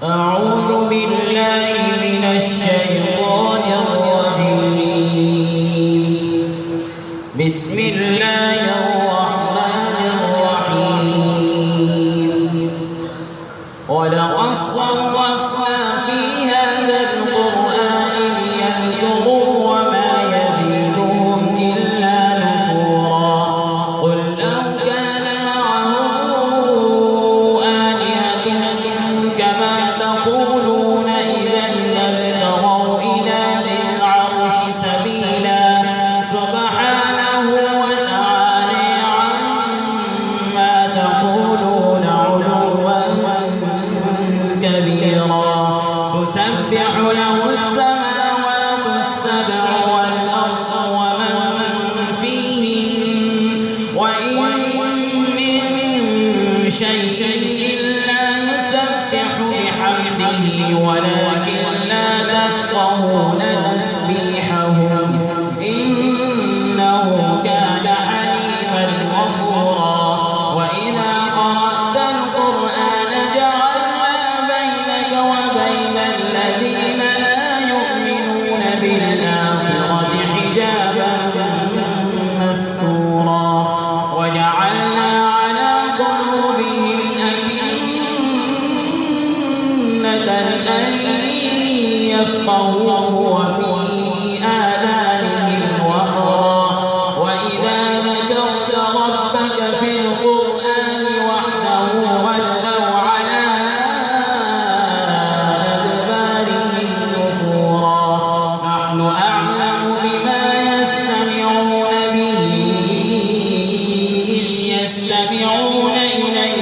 أعوذ بالله من الشيطان الرجيم. بسم الله الرحمن الرحيم. ولقد صرفنا في هذا القرآن ليذكروا وما يزيدهم إلا نفورا. قل لو كان معه آلهة كما تقولون إذا لابتغوا إلى ذي العرش سبيلا. سبحانه وتعالى عما تقولون علوا كبيرا. تسبح له السماوات السبع والأرض ومن فيهن وإن من شيء إلا يسبح بحمده ولكن لا تفقهون تسبيحهم إنه كان حليما غفورا. وإذا قرأت القرآن جعلنا بينك وبين الذين لا يؤمنون بالآخرة حجابا مستورا. وجعلنا على قلوبهم أكنة أن يفقهوه وفي آذانهم وقرا. وإذا ذكرت ربك في القرآن وحده ولوا على أدبارهم نفورا. نحن أعلم بما يستمعون به إذ يستمعون إليك